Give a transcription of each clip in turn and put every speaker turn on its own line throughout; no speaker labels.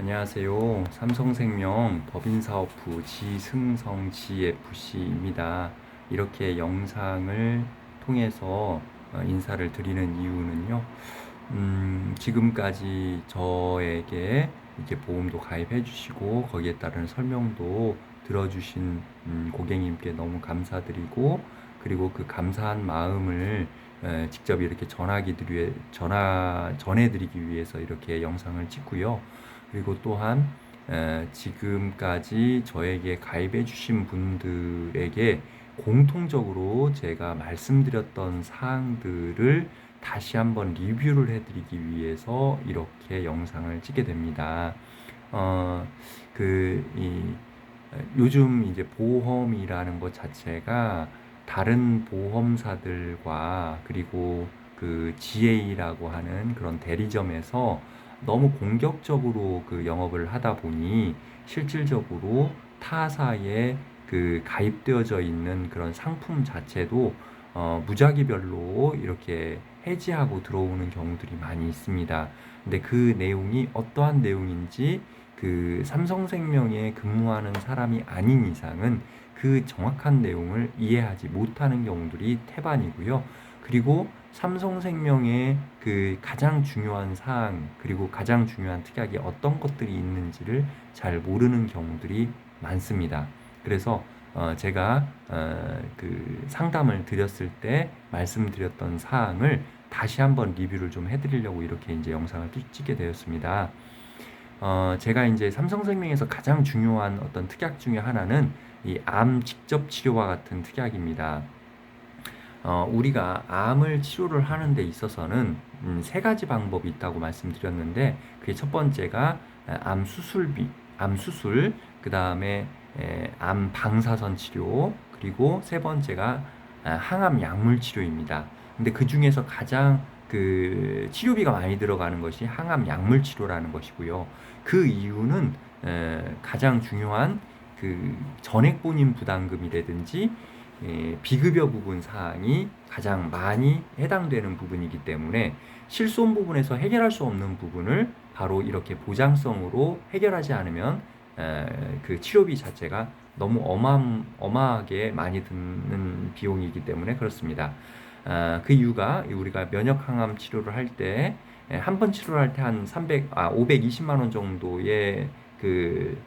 안녕하세요. 삼성생명 법인사업부 지승성 GFC입니다. 이렇게 영상을 통해서 인사를 드리는 이유는요. 지금까지 저에게 이렇게 보험도 가입해 주시고 거기에 따른 설명도 들어주신 고객님께 너무 감사드리고, 그리고 그 감사한 마음을 직접 이렇게 전해드리기 위해서 이렇게 영상을 찍고요. 그리고 또한 지금까지 저에게 가입해 주신 분들에게 공통적으로 제가 말씀드렸던 사항들을 다시 한번 리뷰를 해드리기 위해서 이렇게 영상을 찍게 됩니다. 어, 요즘 이제 보험이라는 것 자체가 다른 보험사들과, 그리고 그 GA라고 하는 그런 대리점에서 너무 공격적으로 그 영업을 하다 보니 실질적으로 타사에 그 가입되어져 있는 그런 상품 자체도 무작위별로 이렇게 해지하고 들어오는 경우들이 많이 있습니다. 근데 그 내용이 어떠한 내용인지 그 삼성생명에 근무하는 사람이 아닌 이상은 그 정확한 내용을 이해하지 못하는 경우들이 태반이고요. 그리고 삼성생명의 그 가장 중요한 사항, 그리고 가장 중요한 특약이 어떤 것들이 있는지를 잘 모르는 경우들이 많습니다. 그래서 제가 그 상담을 드렸을 때 말씀드렸던 사항을 다시 한번 리뷰를 좀 해드리려고 이렇게 이제 영상을 찍게 되었습니다. 제가 이제 삼성생명에서 가장 중요한 어떤 특약 중에 하나는 이 암 직접 치료와 같은 특약입니다. 우리가 암을 치료를 하는 데 있어서는 세 가지 방법이 있다고 말씀드렸는데, 그게 첫 번째가 암 수술, 그 다음에 암 방사선 치료, 그리고 세 번째가 항암 약물 치료입니다. 근데 그 중에서 가장 그 치료비가 많이 들어가는 것이 항암 약물 치료라는 것이고요. 그 이유는 가장 중요한 그 전액본인 부담금이라든지 비급여 부분 사항이 가장 많이 해당되는 부분이기 때문에 실손 부분에서 해결할 수 없는 부분을 바로 이렇게 보장성으로 해결하지 않으면 그 치료비 자체가 너무 어마하게 많이 드는 비용이기 때문에 그렇습니다. 그 이유가 우리가 면역 항암 치료를 할 때 한 번 치료를 할 때 한 520만 원 정도의 그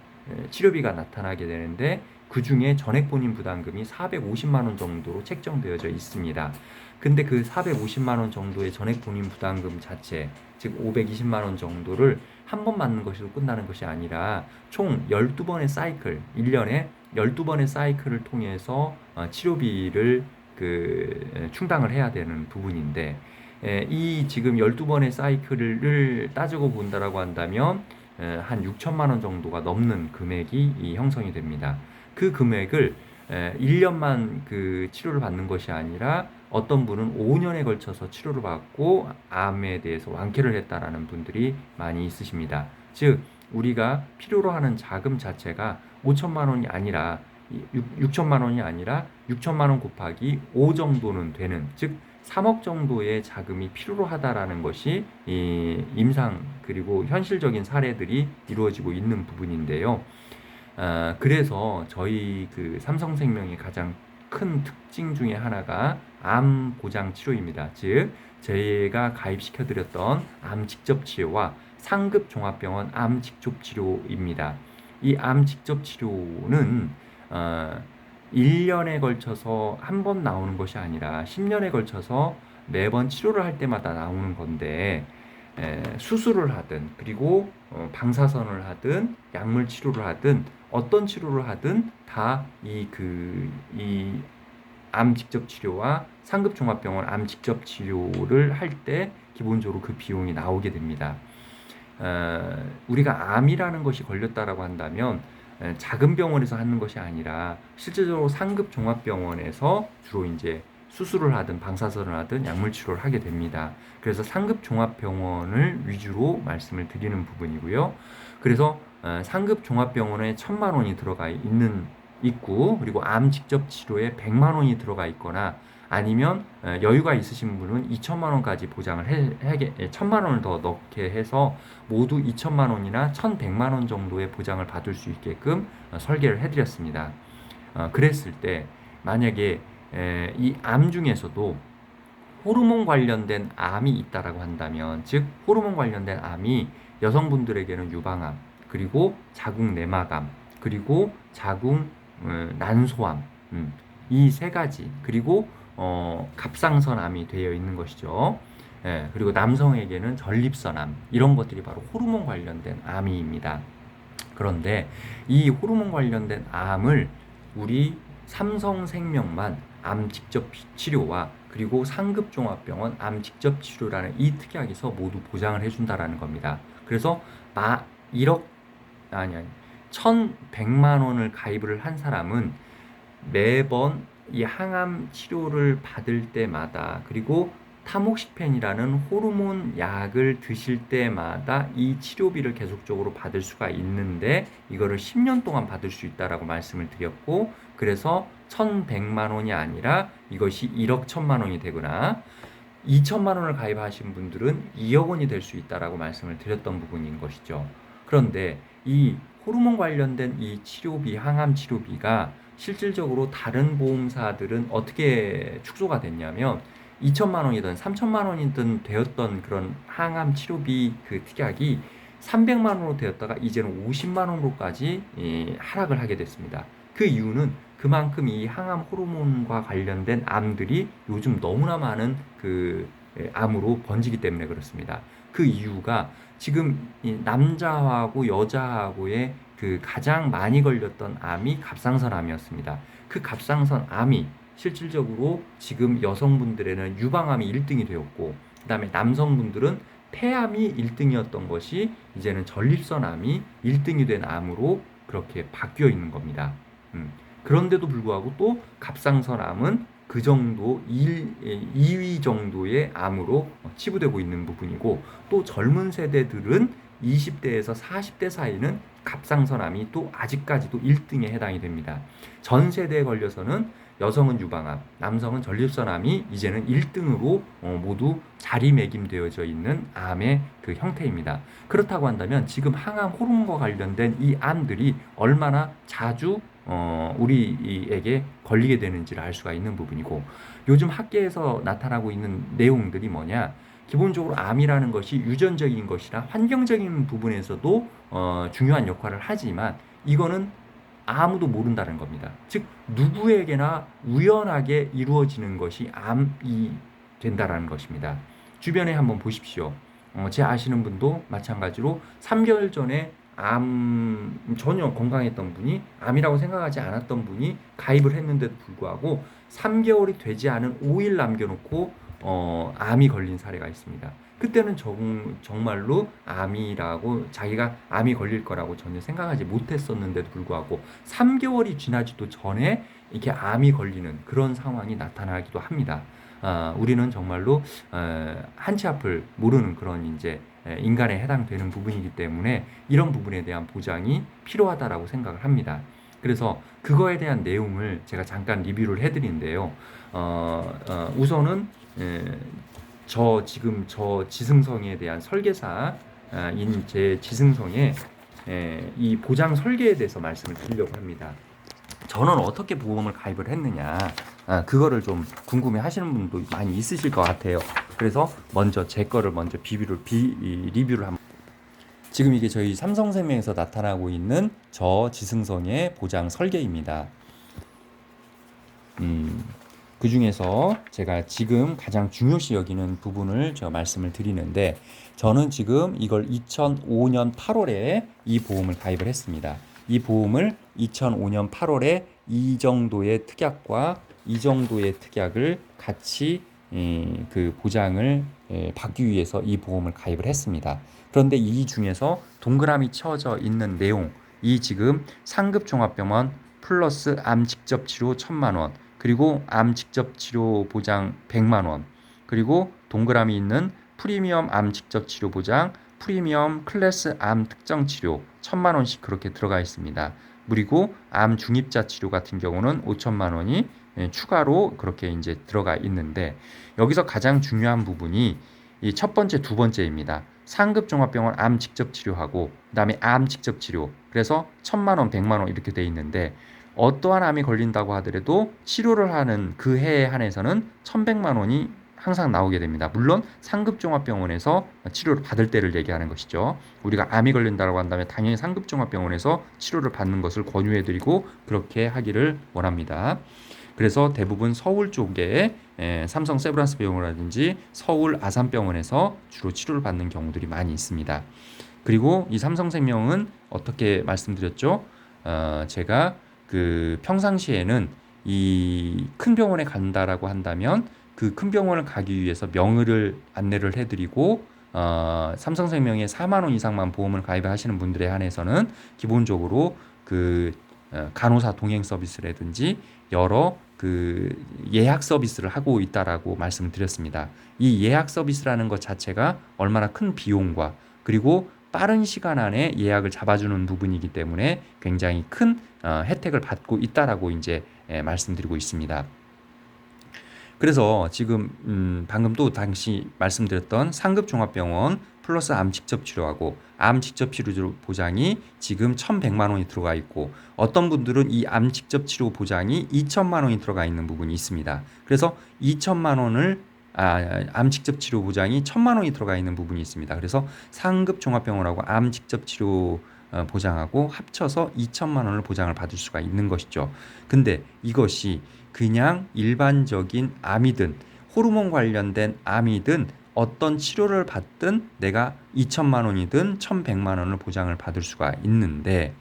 치료비가 나타나게 되는데, 그 중에 전액 본인 부담금이 450만 원 정도로 책정되어져 있습니다. 근데 그 450만 원 정도의 전액 본인 부담금 자체, 즉 520만 원 정도를 한 번 맞는 것으로 끝나는 것이 아니라 총 12번의 사이클, 1년에 12번의 사이클을 통해서 치료비를 충당을 해야 되는 부분인데, 이 지금 12번의 사이클을 따지고 본다라고 한다면 한 6천만 원 정도가 넘는 금액이 형성이 됩니다. 그 금액을 1년만 그 치료를 받는 것이 아니라 어떤 분은 5년에 걸쳐서 치료를 받고 암에 대해서 완쾌를 했다라는 분들이 많이 있으십니다. 즉 우리가 필요로 하는 자금 자체가 5천만 원이 아니라 6천만 원이 아니라 6천만 원 곱하기 5 정도는 되는, 즉 3억 정도의 자금이 필요로 하다라는 것이 이 임상 그리고 현실적인 사례들이 이루어지고 있는 부분인데요. 그래서 저희 그 삼성생명의 가장 큰 특징 중에 하나가 암 보장 치료입니다. 즉 저희가 가입시켜 드렸던 암 직접 치료와 상급 종합병원 암 직접 치료입니다. 이 암 직접 치료는 1년에 걸쳐서 한 번 나오는 것이 아니라 10년에 걸쳐서 매번 치료를 할 때마다 나오는 건데, 수술을 하든 그리고 방사선을 하든 약물 치료를 하든 어떤 치료를 하든 다 이 암 직접 치료와 상급 종합병원 암 직접 치료를 할 때 기본적으로 그 비용이 나오게 됩니다. 우리가 암이라는 것이 걸렸다라고 한다면 작은 병원에서 하는 것이 아니라 실제적으로 상급 종합병원에서 주로 이제 수술을 하든 방사선을 하든 약물 치료를 하게 됩니다. 그래서 상급 종합병원을 위주로 말씀을 드리는 부분이고요. 그래서 상급 종합병원에 1,000만 원이 들어가 있고, 그리고 암 직접 치료에 100만 원이 들어가 있거나, 아니면 여유가 있으신 분은 2천만 원까지 보장을 1천만 원을 더 넣게 해서 모두 2천만 원이나 1,100만 원 정도의 보장을 받을 수 있게끔 설계를 해드렸습니다. 그랬을 때 만약에 이 암 중에서도 호르몬 관련된 암이 있다라고 한다면, 즉 호르몬 관련된 암이 여성분들에게는 유방암, 그리고 자궁 내막암, 그리고 자궁 난소암, 이 세 가지, 그리고 갑상선암이 되어 있는 것이죠. 예, 그리고 남성에게는 전립선암, 이런 것들이 바로 호르몬 관련된 암입니다. 그런데 이 호르몬 관련된 암을 우리 삼성생명만 암 직접 치료와 그리고 상급종합병원 암 직접 치료라는 이 특약에서 모두 보장을 해준다라는 겁니다. 그래서 1억 아니 1,100만 원을 가입을 한 사람은 매번 이 항암 치료를 받을 때마다, 그리고 타목시펜이라는 호르몬 약을 드실 때마다 이 치료비를 계속적으로 받을 수가 있는데, 이거를 10년 동안 받을 수 있다라고 말씀을 드렸고, 그래서 1,100만 원이 아니라 이것이 1억 1천만 원이 되거나 2천만 원을 가입하신 분들은 2억 원이 될 수 있다라고 말씀을 드렸던 부분인 것이죠. 그런데 이 호르몬 관련된 이 치료비, 항암 치료비가 실질적으로 다른 보험사들은 어떻게 축소가 됐냐면, 2천만 원이든 3천만 원이든 되었던 그런 항암 치료비 그 특약이 300만 원으로 되었다가 이제는 50만 원으로까지 하락을 하게 됐습니다. 그 이유는 그만큼 이 항암 호르몬과 관련된 암들이 요즘 너무나 많은 그 암으로 번지기 때문에 그렇습니다. 그 이유가 지금 이 남자하고 여자하고의 그 가장 많이 걸렸던 암이 갑상선암이었습니다. 그 갑상선암이 실질적으로 지금 여성분들에는 유방암이 1등이 되었고, 그 다음에 남성분들은 폐암이 1등이었던 것이 이제는 전립선암이 1등이 된 암으로 그렇게 바뀌어 있는 겁니다. 그런데도 불구하고 또 갑상선암은 그 정도 2위 정도의 암으로 치부되고 있는 부분이고, 또 젊은 세대들은 20대에서 40대 사이는 갑상선암이 또 아직까지도 1등에 해당이 됩니다. 전 세대에 걸려서는 여성은 유방암, 남성은 전립선암이 이제는 1등으로 모두 자리매김되어져 있는 암의 그 형태입니다. 그렇다고 한다면 지금 항암 호르몬과 관련된 이 암들이 얼마나 자주 우리에게 걸리게 되는지를 알 수가 있는 부분이고, 요즘 학계에서 나타나고 있는 내용들이 뭐냐, 기본적으로 암이라는 것이 유전적인 것이라 환경적인 부분에서도 중요한 역할을 하지만, 이거는 아무도 모른다는 겁니다. 즉 누구에게나 우연하게 이루어지는 것이 암이 된다라는 것입니다. 주변에 한번 보십시오. 제 아시는 분도 마찬가지로 3개월 전에 암 전혀 건강했던 분이, 암이라고 생각하지 않았던 분이 가입을 했는데도 불구하고 3개월이 되지 않은 5일 남겨놓고 암이 걸린 사례가 있습니다. 그때는 정말로 암이라고, 자기가 암이 걸릴 거라고 전혀 생각하지 못했었는데도 불구하고 3개월이 지나지도 전에 이렇게 암이 걸리는 그런 상황이 나타나기도 합니다. 우리는 정말로 한치 앞을 모르는 그런 이제 인간에 해당되는 부분이기 때문에 이런 부분에 대한 보장이 필요하다라고 생각을 합니다. 그래서 그거에 대한 내용을 제가 잠깐 리뷰를 해드리는데요. 우선은 지금 저 지승성에 대한 설계사인 제 지승성의 이 보장 설계에 대해서 말씀을 드리려고 합니다. 저는 어떻게 보험을 가입을 했느냐, 그거를 좀 궁금해 하시는 분도 많이 있으실 것 같아요. 그래서 먼저 제 거를 먼저 리뷰를 한번. 지금 이게 저희 삼성생명에서 나타나고 있는 저 지승성의 보장 설계입니다. 그 중에서 제가 지금 가장 중요시 여기는 부분을 제가 말씀을 드리는데, 저는 지금 이걸 2005년 8월에 이 보험을 가입을 했습니다. 이 보험을 2005년 8월에 이 정도의 특약과 이 정도의 특약을 같이 그 보장을 받기 위해서 이 보험을 가입을 했습니다. 그런데 이 중에서 동그라미 쳐져 있는 내용, 이 지금 상급종합병원 플러스 암 직접 치료 1,000만 원, 그리고 암 직접 치료 보장 100만 원, 그리고 동그라미 있는 프리미엄 암 직접 치료 보장, 프리미엄 클래스 암 특정 치료 1,000만 원씩 그렇게 들어가 있습니다. 그리고 암 중입자 치료 같은 경우는 5천만 원이 추가로 그렇게 이제 들어가 있는데 여기서 가장 중요한 부분이 이 첫 번째, 두 번째입니다. 상급 종합병원 암 직접 치료하고 그다음에 암 직접 치료. 그래서 1,000만 원, 100만 원 이렇게 돼 있는데 어떠한 암이 걸린다고 하더라도 치료를 하는 그 해에 한해서는 1,100만 원이 항상 나오게 됩니다. 물론 상급 종합병원에서 치료를 받을 때를 얘기하는 것이죠. 우리가 암이 걸린다고 한다면 당연히 상급 종합병원에서 치료를 받는 것을 권유해드리고 그렇게 하기를 원합니다. 그래서 대부분 서울 쪽에 삼성 세브란스 병원이라든지 서울 아산병원에서 주로 치료를 받는 경우들이 많이 있습니다. 그리고 이 삼성생명은 어떻게 말씀드렸죠? 제가 그 평상시에는 이 큰 병원에 간다라고 한다면 그 큰 병원을 가기 위해서 명의를 안내를 해드리고 삼성생명에 4만 원 이상만 보험을 가입하시는 분들에 한해서는 기본적으로 그 간호사 동행 서비스라든지 여러 그 예약 서비스를 하고 있다라고 말씀을 드렸습니다. 이 예약 서비스라는 것 자체가 얼마나 큰 비용과 그리고 빠른 시간 안에 예약을 잡아주는 부분이기 때문에 굉장히 큰 혜택을 받고 있다라고 이제 말씀드리고 있습니다. 그래서 지금 방금 또 당시 말씀드렸던 상급 종합병원 플러스 암 직접 치료하고 암 직접 치료 보장이 지금 1,100만 원이 들어가 있고 어떤 분들은 이 암 직접 치료 보장이 2천만 원이 들어가 있는 부분이 있습니다. 그래서 2천만 원을 암 직접 치료 보장이 1,000만 원이 들어가 있는 부분이 있습니다. 그래서 상급 종합병원하고 암 직접 치료 보장하고 합쳐서 2천만 원을 보장을 받을 수가 있는 것이죠. 근데 이것이 그냥 일반적인 암이든 호르몬 관련된 암이든 어떤 치료를 받든 내가 2천만 원이든 1,100만 원을 보장을 받을 수가 있는데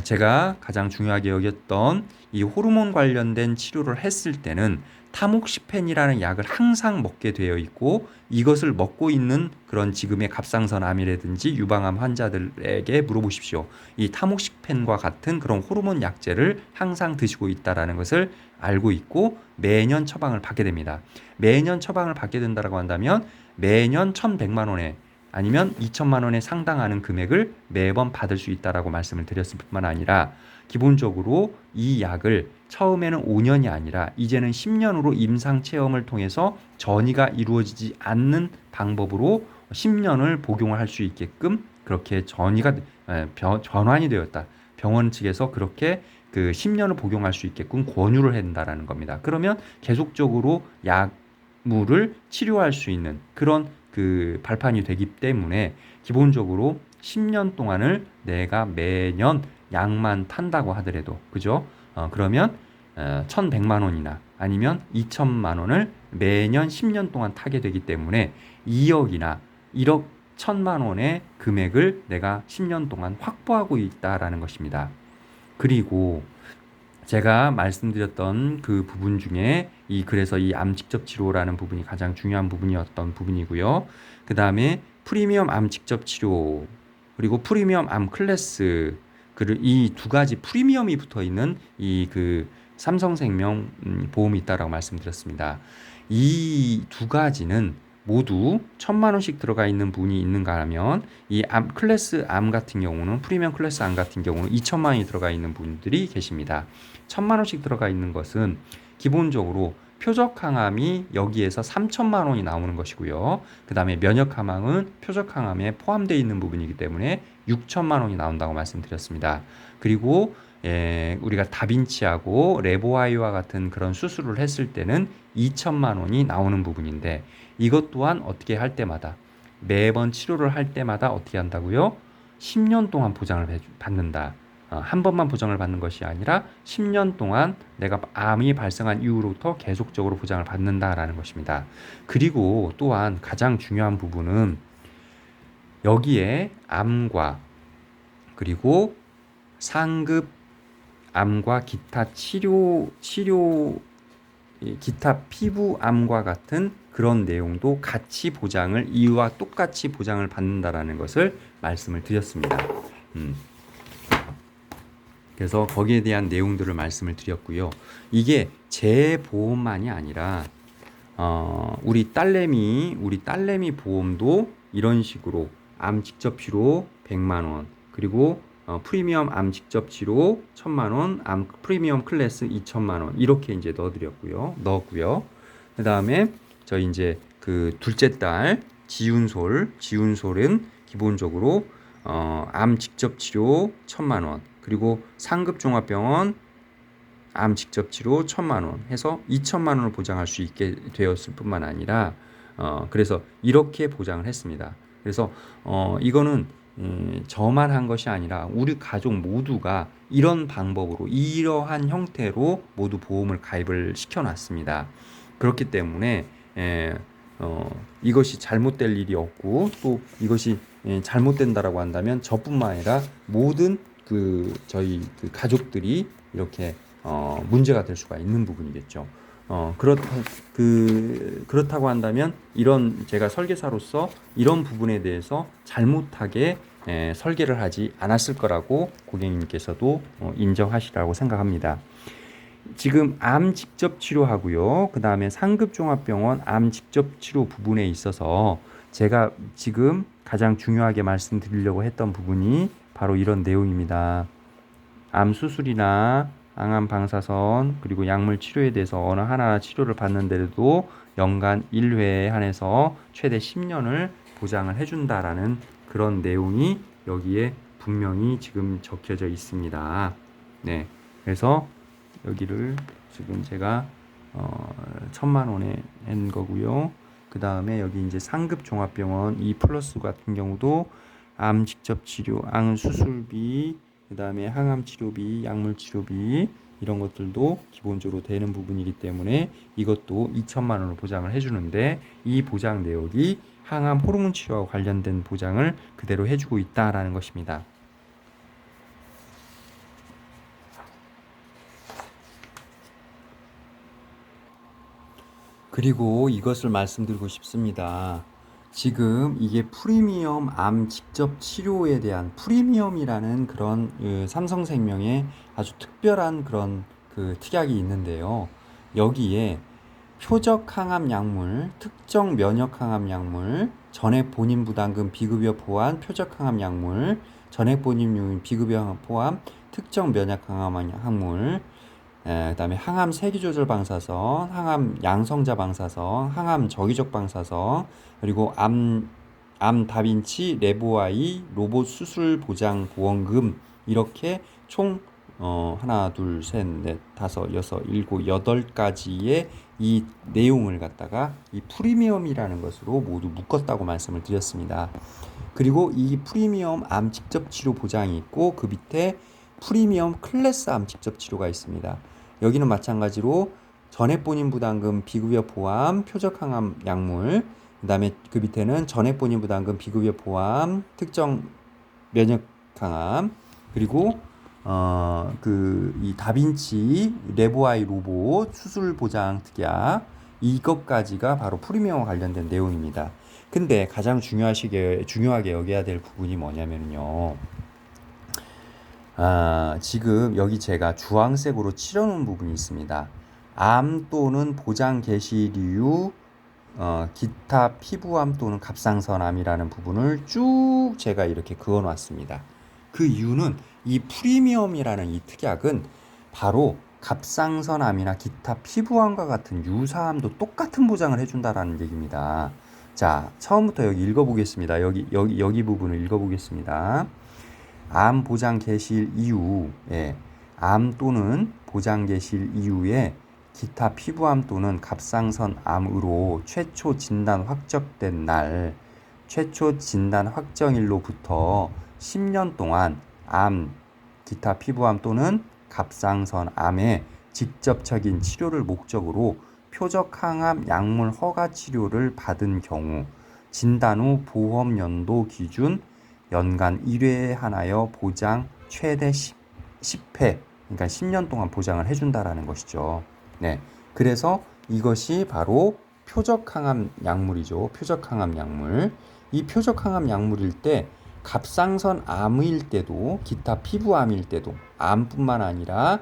제가 가장 중요하게 여겼던 이 호르몬 관련된 치료를 했을 때는 타목시펜이라는 약을 항상 먹게 되어 있고 이것을 먹고 있는 그런 지금의 갑상선 암이라든지 유방암 환자들에게 물어보십시오. 이 타목시펜과 같은 그런 호르몬 약제를 항상 드시고 있다는 것을 알고 있고 매년 처방을 받게 됩니다. 매년 처방을 받게 된다고 한다면 매년 1,100만 원에 아니면 2천만 원에 상당하는 금액을 매번 받을 수 있다라고 말씀을 드렸을 뿐만 아니라 기본적으로 이 약을 처음에는 5년이 아니라 이제는 10년으로 임상 체험을 통해서 전이가 이루어지지 않는 방법으로 10년을 복용을 할 수 있게끔 그렇게 전환이 되었다. 병원 측에서 그렇게 그 10년을 복용할 수 있게끔 권유를 한다라는 겁니다. 그러면 계속적으로 약물을 치료할 수 있는 그런 그 발판이 되기 때문에 기본적으로 10년 동안을 내가 매년 약만 탄다고 하더라도 그죠? 그러면 1,100만 원이나 아니면 2천만 원을 매년 10년 동안 타게 되기 때문에 2억이나 1억 1,000만 원의 금액을 내가 10년 동안 확보하고 있다라는 것입니다. 그리고 제가 말씀드렸던 그 부분 중에 그래서 이 암 직접 치료라는 부분이 가장 중요한 부분이었던 부분이고요. 그 다음에 프리미엄 암 직접 치료 그리고 프리미엄 암 클래스 그리고 이 두 가지 프리미엄이 붙어 있는 이 그 삼성생명 보험이 있다라고 말씀드렸습니다. 이 두 가지는 모두 1,000만 원씩 들어가 있는 분이 있는가 하면 이 암 클래스 암 같은 경우는 프리미엄 클래스 암 같은 경우는 2천만 원이 들어가 있는 분들이 계십니다. 1,000만 원씩 들어가 있는 것은 기본적으로 표적 항암이 여기에서 3천만 원이 나오는 것이고요. 그 다음에 면역 항암은 표적 항암에 포함되어 있는 부분이기 때문에 6천만 원이 나온다고 말씀드렸습니다. 그리고 우리가 다빈치하고 레보아이와 같은 그런 수술을 했을 때는 2천만 원이 나오는 부분인데 이것 또한 어떻게 할 때마다 매번 치료를 할 때마다 어떻게 한다고요? 10년 동안 보장을 받는다. 한 번만 보장을 받는 것이 아니라 10년 동안 내가 암이 발생한 이후로부터 계속적으로 보장을 받는다라는 것입니다. 그리고 또한 가장 중요한 부분은 여기에 암과 그리고 상급 암과 기타 기타 피부암과 같은 그런 내용도 같이 보장을 이와 똑같이 보장을 받는다라는 것을 말씀을 드렸습니다. 그래서 거기에 대한 내용들을 말씀을 드렸고요. 이게 제 보험만이 아니라 우리 딸내미 보험도 이런 식으로 암 직접 치료 100만 원 그리고
프리미엄 암 직접 치료 1,000만 원, 암 프리미엄 클래스 2,000만 원 이렇게 이제 넣었고요. 그다음에 저희 이제 그 둘째 딸 지훈솔은 기본적으로 암 직접 치료 1,000만 원, 그리고 상급 종합병원 암 직접 치료 1,000만 원 해서 2,000만 원을 보장할 수 있게 되었을 뿐만 아니라 그래서 이렇게 보장을 했습니다. 그래서 이거는 저만 한 것이 아니라 우리 가족 모두가 이런 방법으로 이러한 형태로 모두 보험을 가입을 시켜놨습니다. 그렇기 때문에 이것이 잘못될 일이 없고 또 이것이 잘못된다라고 한다면 저뿐만 아니라 모든 저희 가족들이 이렇게 문제가 될 수가 있는 부분이겠죠. 그렇다고 한다면 이런 제가 설계사로서 이런 부분에 대해서 잘못하게 설계를 하지 않았을 거라고 고객님께서도 인정하시라고 생각합니다. 지금 암 직접 치료하고요. 그 다음에 상급종합병원 암 직접 치료 부분에 있어서 제가 지금 가장 중요하게 말씀드리려고 했던 부분이 바로 이런 내용입니다. 암 수술이나 항암 방사선 그리고 약물 치료에 대해서 어느 하나 치료를 받는데도 연간 1회에 한해서 최대 10년을 보장을 해준다라는 그런 내용이 여기에 분명히 지금 적혀져 있습니다. 네, 그래서 여기를 지금 제가 1,000만 원에 한 거고요. 그 다음에 여기 이제 상급 종합병원 E 플러스 같은 경우도 암 직접 치료, 암 수술비, 그 다음에 항암 치료비, 약물 치료비 이런 것들도 기본적으로 되는 부분이기 때문에 이것도 2,000만 원을 보장을 해주는데 이 보장 내역이 항암 호르몬 치료와 관련된 보장을 그대로 해주고 있다라는 것입니다. 그리고 이것을 말씀드리고 싶습니다. 지금 이게 프리미엄 암 직접 치료에 대한 프리미엄이라는 그런 삼성생명의 아주 특별한 그런 특약이 있는데요. 여기에 표적 항암 약물, 특정 면역 항암 약물, 전액 본인 부담금 비급여 포함 표적 항암 약물, 전액 본인 요인 비급여 포함 특정 면역 항암 약물, 그다음에 항암 세기조절 방사선, 항암 양성자 방사선, 항암 저기적 방사선, 그리고 암 다빈치 레보아이 로봇 수술 보장 보험금 이렇게 총 하나, 둘, 셋, 넷, 다섯, 여섯, 일곱, 8가지의 이 내용을 갖다가 이 프리미엄이라는 것으로 모두 묶었다고 말씀을 드렸습니다. 그리고 이 프리미엄 암 직접 치료 보장이 있고 그 밑에 프리미엄 클래스 암 직접 치료가 있습니다. 여기는 마찬가지로 전액 본인 부담금 비급여 포함 표적 항암 약물, 그 다음에 그 밑에는 전액 본인 부담금 비급여 포함 특정 면역 항암, 그리고 이 다빈치 레보아이 로봇 수술 보장 특약 이것까지가 바로 프리미엄과 관련된 내용입니다. 근데 가장 중요하게 여겨야 될 부분이 뭐냐면요. 지금 여기 제가 주황색으로 칠해놓은 부분이 있습니다. 암 또는 보장 개시류 기타 피부암 또는 갑상선암이라는 부분을 쭉 제가 이렇게 그어놨습니다. 그 이유는 이 프리미엄이라는 이 특약은 바로 갑상선암이나 기타 피부암과 같은 유사암도 똑같은 보장을 해준다라는 얘기입니다. 자, 처음부터 여기 읽어보겠습니다. 여기 부분을 읽어보겠습니다. 암 보장 개시일 이후에 암 또는 보장 개시일 이후에 기타 피부암 또는 갑상선암으로 최초 진단 확정된 날, 최초 진단 확정일로부터 10년 동안 암, 기타 피부암 또는 갑상선암의 직접적인 치료를 목적으로 표적 항암 약물 허가 치료를 받은 경우 진단 후 보험 연도 기준 연간 1회에 한하여 보장 최대 10회, 그러니까 10년 동안 보장을 해준다라는 것이죠. 네, 그래서 이것이 바로 표적 항암 약물이죠. 표적 항암 약물. 이 표적 항암 약물일 때 갑상선 암일 때도 기타 피부암일 때도 암뿐만 아니라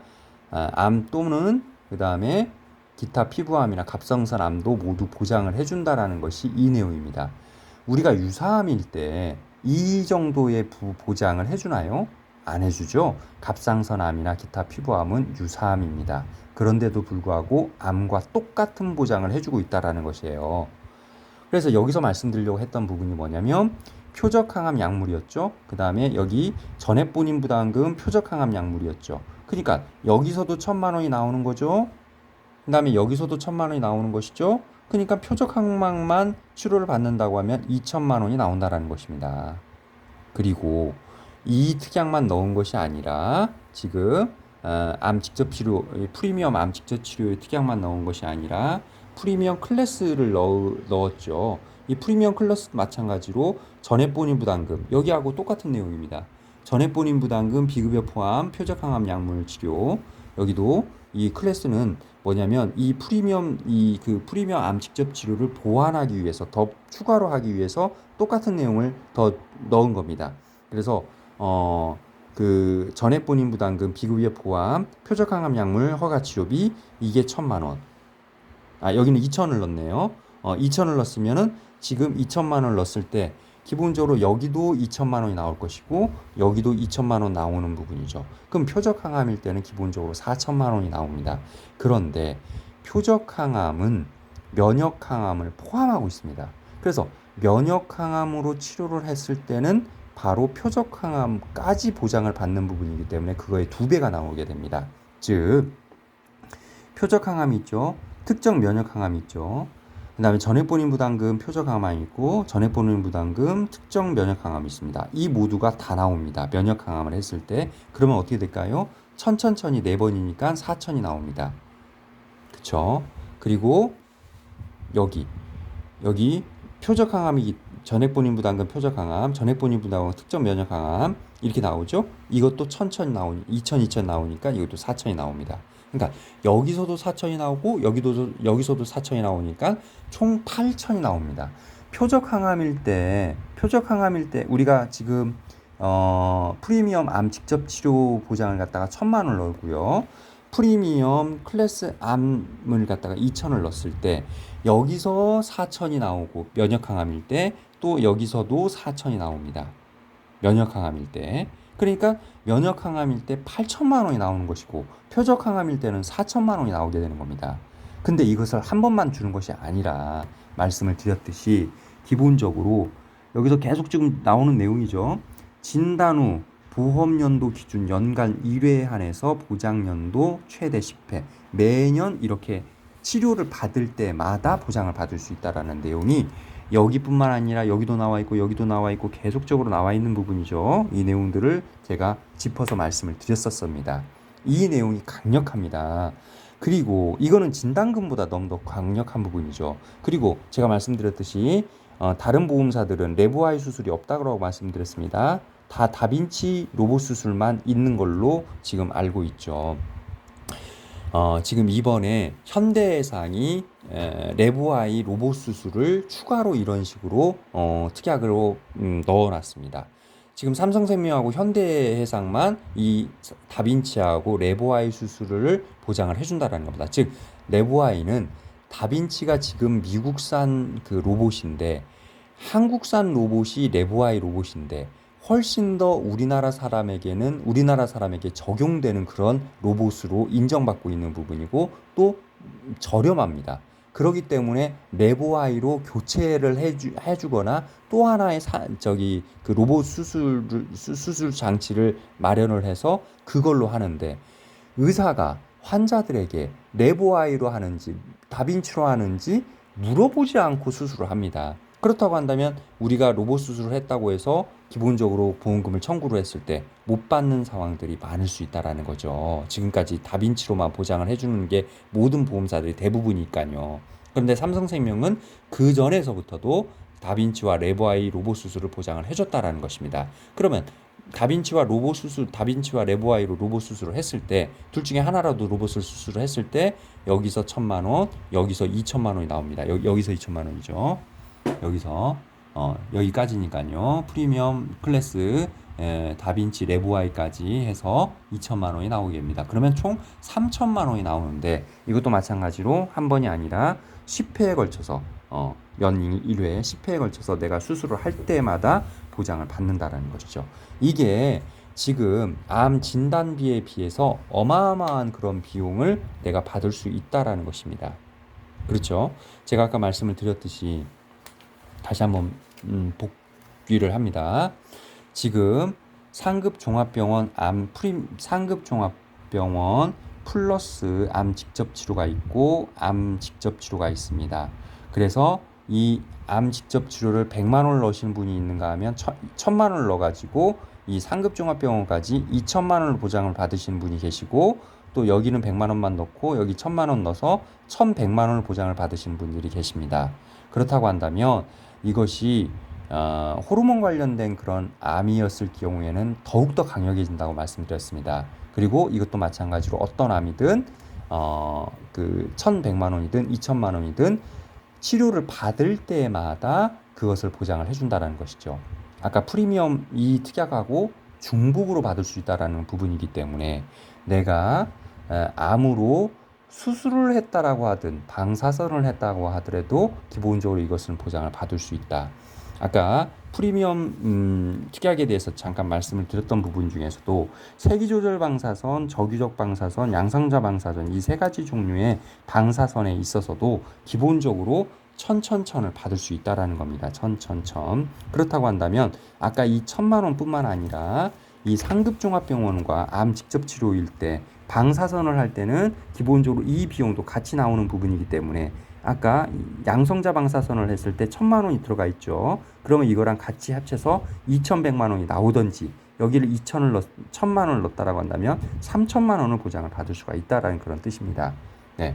암 또는 그 다음에 기타 피부암이나 갑상선 암도 모두 보장을 해준다라는 것이 이 내용입니다. 우리가 유사암일 때 이 정도의 보장을 해주나요? 안 해주죠. 갑상선암이나 기타 피부암은 유사암입니다. 그런데도 불구하고 암과 똑같은 보장을 해주고 있다라는 것이에요. 그래서 여기서 말씀드리려고 했던 부분이 뭐냐면 표적항암 약물이었죠. 그 다음에 여기 전해본인 부담금 표적항암 약물이었죠. 그러니까 여기서도 1,000만 원이 나오는 거죠. 그 다음에 여기서도 1,000만 원이 나오는 것이죠. 그러니까 표적항암만 치료를 받는다고 하면 2,000만 원이 나온다라는 것입니다. 그리고 이 특약만 넣은 것이 아니라 지금 암 직접 치료, 프리미엄 암 직접 치료의 특약만 넣은 것이 아니라 프리미엄 클래스를 넣었죠. 이 프리미엄 클래스도 마찬가지로 전해본인 부담금 여기하고 똑같은 내용입니다. 전해본인 부담금 비급여 포함 표적항암 약물 치료 여기도 이 클래스는 뭐냐면 이 프리미엄 프리미엄 암 직접 치료를 보완하기 위해서 더 추가로 하기 위해서 똑같은 내용을 더 넣은 겁니다. 그래서 그 전해본인 부담금 비급여 포함 표적항암 약물 허가 치료비 이게 1,000만 원. 여기는 2,000을 넣었네요. 2,000을 넣었으면은 지금 2,000만 원을 넣었을 때 기본적으로 여기도 2,000만 원이 나올 것이고 여기도 2,000만 원 나오는 부분이죠. 그럼 표적항암일 때는 기본적으로 4,000만 원이 나옵니다. 그런데 표적항암은 면역항암을 포함하고 있습니다. 그래서 면역항암으로 치료를 했을 때는 바로 표적항암까지 보장을 받는 부분이기 때문에 그거의 2배가 나오게 됩니다. 즉 표적항암이 있죠. 특정 면역항암이 있죠. 그 다음에 전해본인 부담금 표적항암이 있고 전해본인 부담금 특정 면역항암이 있습니다. 이 모두가 다 나옵니다. 면역항암을 했을 때 그러면 어떻게 될까요? 천천히 4번이니까 4천이 나옵니다. 그쵸? 그리고 여기 표적항암이 전해본인 부담금 표적항암, 전해본인 부담금 특정 면역항암 이렇게 나오죠? 이것도 1,000 나오니 2,000 나오니까 이것도 4천이 나옵니다. 그러니까 여기서도 4천이 나오고 여기서도 4천이 나오니까 총 8천이 나옵니다. 표적항암일 때 우리가 지금 프리미엄 암 직접 치료 보장을 갖다가 1,000만 원을 넣고요. 프리미엄 클래스 암을 갖다가 2,000을 넣었을 때 여기서 4천이 나오고 면역항암일 때 또 여기서도 4천이 나옵니다. 면역항암일 때. 그러니까 면역항암일 때 8천만 원이 나오는 것이고 표적항암일 때는 4천만 원이 나오게 되는 겁니다. 근데 이것을 한 번만 주는 것이 아니라 말씀을 드렸듯이 기본적으로 여기서 계속 지금 나오는 내용이죠. 진단 후 보험연도 기준 연간 1회에 한해서 보장연도 최대 10회 매년 이렇게 치료를 받을 때마다 보장을 받을 수 있다라는 내용이 여기뿐만 아니라 여기도 나와 있고 여기도 나와 있고 계속적으로 나와 있는 부분이죠. 이 내용들을 제가 짚어서 말씀을 드렸었습니다. 이 내용이 강력합니다. 그리고 이거는 진단금보다 너무 더 강력한 부분이죠. 그리고 제가 말씀드렸듯이 다른 보험사들은 레보아이 수술이 없다고 말씀드렸습니다. 다 다빈치 로봇 수술만 있는 걸로 지금 알고 있죠. 지금 이번에 현대해상이 레보아이 로봇 수술을 추가로 이런 식으로 특약으로 넣어놨습니다. 지금 삼성생명하고 현대해상만 이 다빈치하고 레보아이 수술을 보장을 해준다라는 겁니다. 즉 레보아이는 다빈치가 지금 미국산 그 로봇인데 한국산 로봇이 레보아이 로봇인데 훨씬 더 우리나라 사람에게 적용되는 그런 로봇으로 인정받고 있는 부분이고 또 저렴합니다. 그렇기 때문에 레보아이로 교체를 해주거나 또 하나의 그 로봇 수술 장치를 마련을 해서 그걸로 하는데 의사가 환자들에게 레보아이로 하는지 다빈치로 하는지 물어보지 않고 수술을 합니다. 그렇다고 한다면 우리가 로봇 수술을 했다고 해서 기본적으로 보험금을 청구를 했을 때 못 받는 상황들이 많을 수 있다라는 거죠. 지금까지 다빈치로만 보장을 해주는 게 모든 보험사들이 대부분이니까요. 그런데 삼성생명은 그 전에서부터도 다빈치와 레보아이 로봇 수술을 보장을 해줬다라는 것입니다. 그러면 다빈치와 레보아이로 로봇 수술을 했을 때 둘 중에 하나라도 로봇을 수술을 했을 때 여기서 1,000만 원, 여기서 2,000만 원이 나옵니다. 여기서 2,000만 원이죠. 여기서 여기까지니까요. 프리미엄 클래스 다빈치 레보아이까지 해서 2,000만 원이 나오게 됩니다. 그러면 총 3,000만 원이 나오는데 이것도 마찬가지로 한 번이 아니라 10회에 걸쳐서 연 1회에 10회에 걸쳐서 내가 수술을 할 때마다 보장을 받는다라는 것이죠. 이게 지금 암 진단비에 비해서 어마어마한 그런 비용을 내가 받을 수 있다라는 것입니다. 그렇죠? 제가 아까 말씀을 드렸듯이 다시 한번 복귀를 합니다. 지금 상급종합병원 상급종합병원 플러스 암 직접 치료가 있고 암 직접 치료가 있습니다. 그래서 이 암 직접 치료를 100만 원을 넣으시는 분이 있는가 하면 1000만 원을 넣어가지고 이 상급종합병원까지 2천만 원을 보장을 받으시는 분이 계시고, 또 여기는 100만 원만 넣고 여기 1000만 원 넣어서 1100만 원을 보장을 받으시는 분들이 계십니다. 그렇다고 한다면 이것이 호르몬 관련된 그런 암이었을 경우에는 더욱더 강력해진다고 말씀드렸습니다. 그리고 이것도 마찬가지로 어떤 암이든 그 1100만 원이든 2000만 원이든 치료를 받을 때마다 그것을 보장을 해준다는 것이죠. 아까 프리미엄 이 특약하고 중복으로 받을 수 있다는 부분이기 때문에 내가 암으로 수술을 했다라고 하든 방사선을 했다고 하더라도 기본적으로 이것은 보장을 받을 수 있다. 아까 프리미엄 특약에 대해서 잠깐 말씀을 드렸던 부분 중에서도 세기조절 방사선, 저규적 방사선, 양성자 방사선 이 세 가지 종류의 방사선에 있어서도 기본적으로 천천천을 받을 수 있다라는 겁니다. 천천천. 그렇다고 한다면 아까 이 1000만 원뿐만 아니라 이 상급종합병원과 암 직접 치료일 때 방사선을 할 때는 기본적으로 이 비용도 같이 나오는 부분이기 때문에 아까 양성자 방사선을 했을 때 1000만 원이 들어가 있죠. 그러면 이거랑 같이 합쳐서 2100만 원이 나오든지 여기를 1000만 원을 넣었다라고 한다면 3000만 원을 보장을 받을 수가 있다라는 그런 뜻입니다. 네.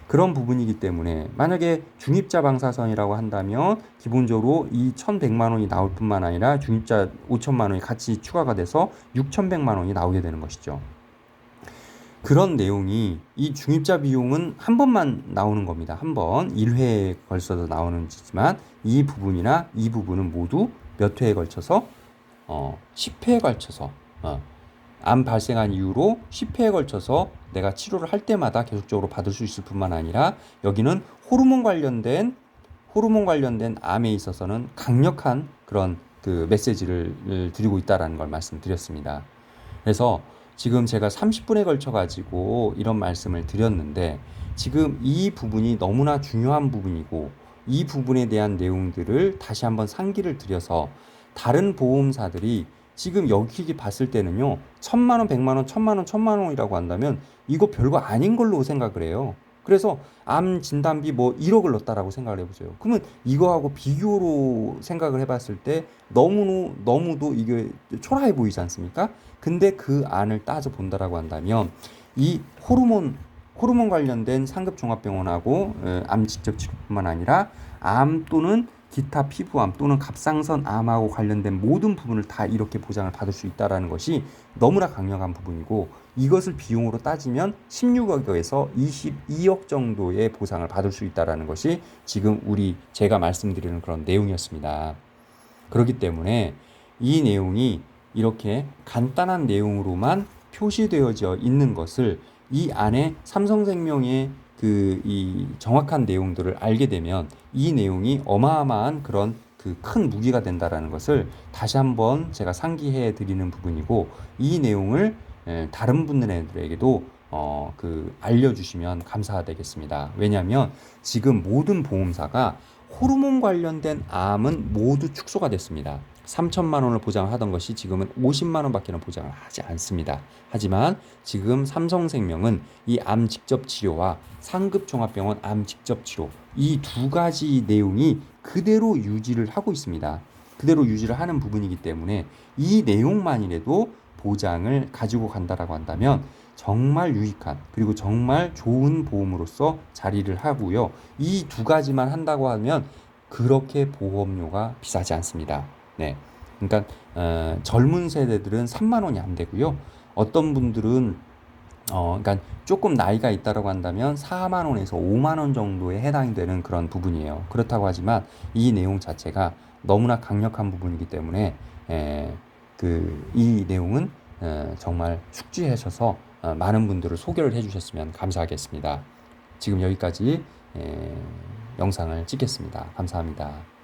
그런 부분이기 때문에 만약에 중입자 방사선이라고 한다면 기본적으로 이 1100만 원이 나올 뿐만 아니라 중입자 5000만 원이 같이 추가가 돼서 6100만 원이 나오게 되는 것이죠. 그런 내용이 이 중입자 비용은 한 번만 나오는 겁니다. 한 번 1회에 걸쳐서 나오는 지만 이 부분이나 이 부분은 모두 몇 회에 걸쳐서 10회에 걸쳐서 암 발생한 이후로 10회에 걸쳐서 내가 치료를 할 때마다 계속적으로 받을 수 있을 뿐만 아니라 여기는 호르몬 관련된 암에 있어서는 강력한 그런 그 메시지를 드리고 있다라는 걸 말씀드렸습니다. 그래서 지금 제가 30분에 걸쳐 가지고 이런 말씀을 드렸는데 지금 이 부분이 너무나 중요한 부분이고 이 부분에 대한 내용들을 다시 한번 상기를 드려서 다른 보험사들이 지금 여기 봤을 때는요 1000만 원, 100만 원, 1000만 원, 1000만 원이라고 한다면 이거 별거 아닌 걸로 생각을 해요. 그래서 암 진단비 뭐 1억을 넣었다라고 생각을 해보세요. 그러면 이거하고 비교로 생각을 해봤을 때 너무도 이게 초라해 보이지 않습니까? 근데 그 안을 따져 본다라고 한다면 이 호르몬 관련된 상급종합병원하고 암 직접 치료뿐만 아니라 암 또는 기타 피부암 또는 갑상선 암하고 관련된 모든 부분을 다 이렇게 보장을 받을 수 있다는 것이 너무나 강력한 부분이고 이것을 비용으로 따지면 16억에서 22억 정도의 보상을 받을 수 있다는 것이 지금 제가 말씀드리는 그런 내용이었습니다. 그렇기 때문에 이 내용이 이렇게 간단한 내용으로만 표시되어져 있는 것을 이 안에 삼성생명의 이 정확한 내용들을 알게 되면 이 내용이 어마어마한 그런 그 큰 무기가 된다라는 것을 다시 한번 제가 상기해 드리는 부분이고 이 내용을 다른 분들에게도 알려주시면 감사하겠습니다. 왜냐하면 지금 모든 보험사가 호르몬 관련된 암은 모두 축소가 됐습니다. 3천만 원을 보장하던 것이 지금은 50만 원밖에는 보장을 하지 않습니다. 하지만 지금 삼성생명은 이 암 직접 치료와 상급종합병원 암 직접 치료 이 두 가지 내용이 그대로 유지를 하고 있습니다. 그대로 유지를 하는 부분이기 때문에 이 내용만이라도 보장을 가지고 간다라고 한다면 정말 유익한 그리고 정말 좋은 보험으로서 자리를 하고요. 이 두 가지만 한다고 하면 그렇게 보험료가 비싸지 않습니다. 네, 그러니까 젊은 세대들은 3만 원이 안 되고요. 어떤 분들은 그러니까 조금 나이가 있다라고 한다면 4만 원에서 5만 원 정도에 해당이 되는 그런 부분이에요. 그렇다고 하지만 이 내용 자체가 너무나 강력한 부분이기 때문에 이 내용은 정말 숙지하셔서 많은 분들을 소개를 해주셨으면 감사하겠습니다. 지금 여기까지 영상을 찍겠습니다. 감사합니다.